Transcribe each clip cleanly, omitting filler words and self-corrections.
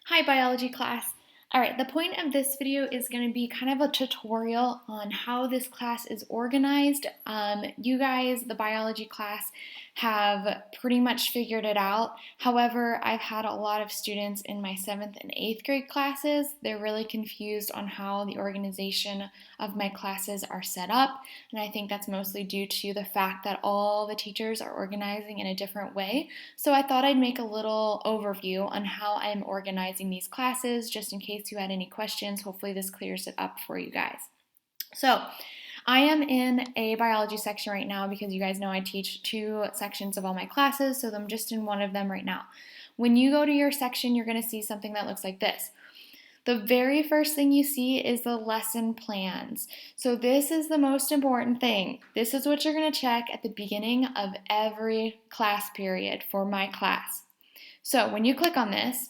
Hi biology class. All right, the point of this video is going to be kind of a tutorial on how this class is organized. You guys, the biology class, have pretty much figured it out. However, I've had a lot of students in my 7th and 8th grade classes. They're really confused on how the organization of my classes are set up, and I think that's mostly due to the fact that all the teachers are organizing in a different way. So I thought I'd make a little overview on how I'm organizing these classes, just in case you had any questions. Hopefully this clears it up for you guys. So I am in a biology section right now because you guys know I teach 2 sections of all my classes, so I'm just in one of them right now. When you go to your section, you're going to see something that looks like this. The very first thing you see is the lesson plans. So this is the most important thing. This is what you're going to check at the beginning of every class period for my class. So when you click on this,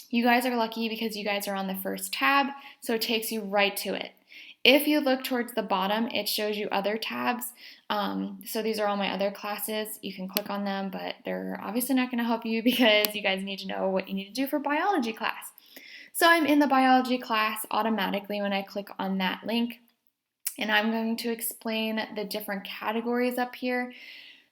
you guys are lucky because you guys are on the first tab, so it takes you right to it. If you look towards the bottom, it shows you other tabs. So these are all my other classes. You can click on them, but they're obviously not going to help you because you guys need to know what you need to do for biology class. So I'm in the biology class automatically when I click on that link, and I'm going to explain the different categories up here.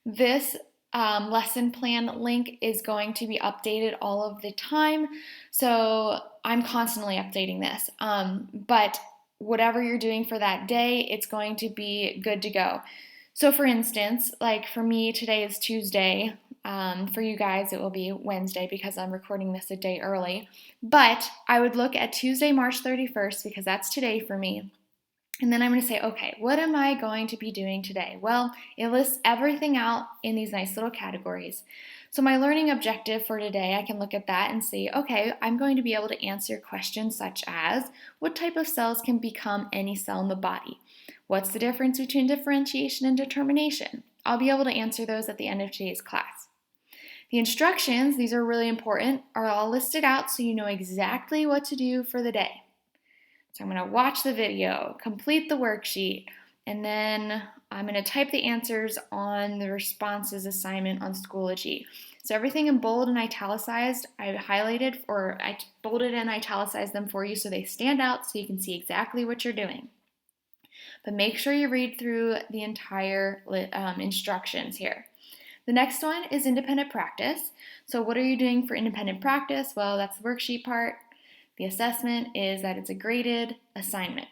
This lesson plan link is going to be updated all of the time, so I'm constantly updating this. But whatever you're doing for that day, it's going to be good to go. So for instance, like for me, today is Tuesday. For you guys, it will be Wednesday because I'm recording this a day early. But I would look at Tuesday, March 31st, because that's today for me. And then I'm going to say, okay, what am I going to be doing today? Well, it lists everything out in these nice little categories. So my learning objective for today, I can look at that and see, okay, I'm going to be able to answer questions such as, what type of cells can become any cell in the body? What's the difference between differentiation and determination? I'll be able to answer those at the end of today's class. The instructions, these are really important, are all listed out so you know exactly what to do for the day. So I'm going to watch the video, complete the worksheet, and then I'm going to type the answers on the responses assignment on Schoology. So everything in bold and italicized, I highlighted or I bolded and italicized them for you so they stand out so you can see exactly what you're doing. But make sure you read through the entire instructions here. The next one is independent practice. So what are you doing for independent practice? Well, that's the worksheet part. The assessment is that it's a graded assignment.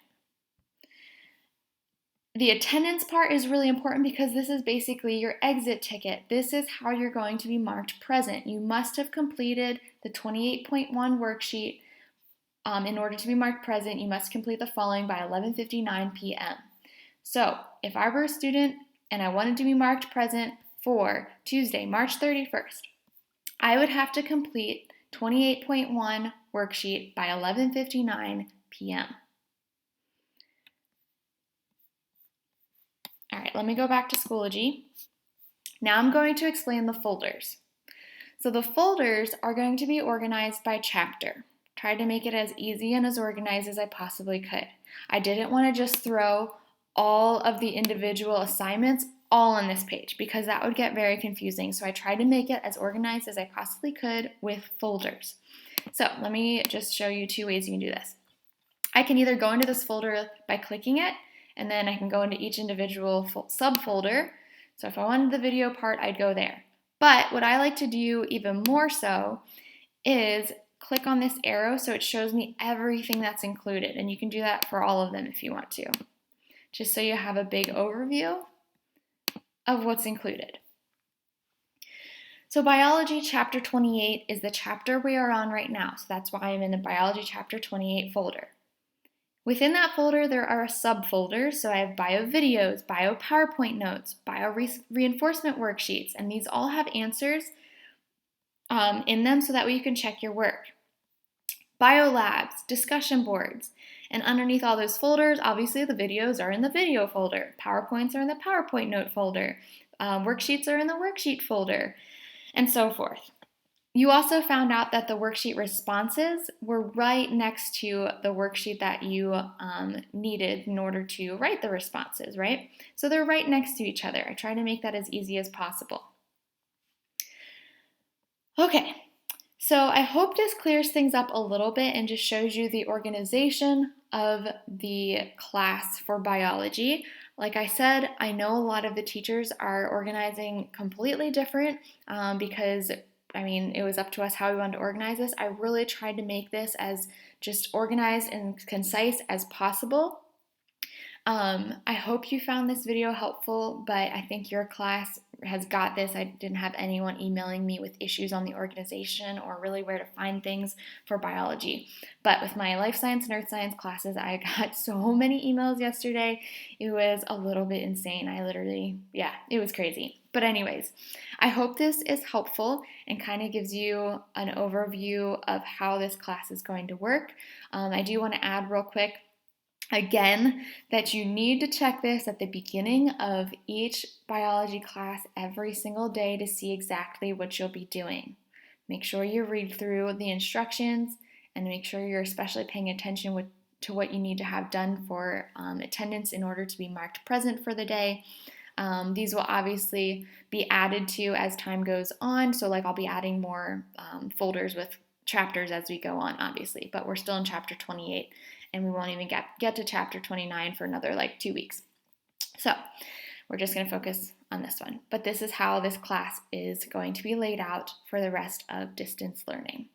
The attendance part is really important because this is basically your exit ticket. This is how you're going to be marked present. You must have completed the 28.1 worksheet. In order to be marked present, you must complete the following by 11:59 p.m. So if I were a student and I wanted to be marked present for Tuesday, March 31st, I would have to complete 28.1 worksheet by 11:59 p.m. All right, let me go back to Schoology. Now I'm going to explain the folders. So the folders are going to be organized by chapter. Tried to make it as easy and as organized as I possibly could. I didn't want to just throw all of the individual assignments all on this page because that would get very confusing. So I tried to make it as organized as I possibly could with folders. So let me just show you 2 ways you can do this. I can either go into this folder by clicking it, and then I can go into each individual subfolder. So if I wanted the video part, I'd go there. But what I like to do even more so is click on this arrow so it shows me everything that's included. And you can do that for all of them if you want to, just so you have a big overview of what's included. So biology chapter 28 is the chapter we are on right now. So that's why I'm in the biology chapter 28 folder. Within that folder, there are subfolders. So I have bio videos, bio PowerPoint notes, bio reinforcement worksheets, and these all have answers in them so that way you can check your work. Bio labs, discussion boards, and underneath all those folders, obviously the videos are in the video folder, PowerPoints are in the PowerPoint note folder, worksheets are in the worksheet folder, and so forth. You also found out that the worksheet responses were right next to the worksheet that you needed in order to write the responses, right? So they're right next to each other. I try to make that as easy as possible. Okay, So I hope this clears things up a little bit and just shows you the organization of the class for biology. Like I said, I know a lot of the teachers are organizing completely different because I mean, it was up to us how we wanted to organize this. I really tried to make this as just organized and concise as possible. I hope you found this video helpful, but I think your class has got this. I didn't have anyone emailing me with issues on the organization or really where to find things for biology. But with my life science and earth science classes, I got so many emails yesterday. It was a little bit insane. I literally, yeah, it was crazy. But, anyways, I hope this is helpful and kind of gives you an overview of how this class is going to work. I do want to add real quick again, that you need to check this at the beginning of each biology class every single day to see exactly what you'll be doing. Make sure you read through the instructions and make sure you're especially paying attention to what you need to have done for attendance in order to be marked present for the day. These will obviously be added to as time goes on. So, like, I'll be adding more folders with chapters as we go on, obviously, but we're still in chapter 28 and we won't even get to chapter 29 for another like 2 weeks. So we're just going to focus on this one. But this is how this class is going to be laid out for the rest of distance learning.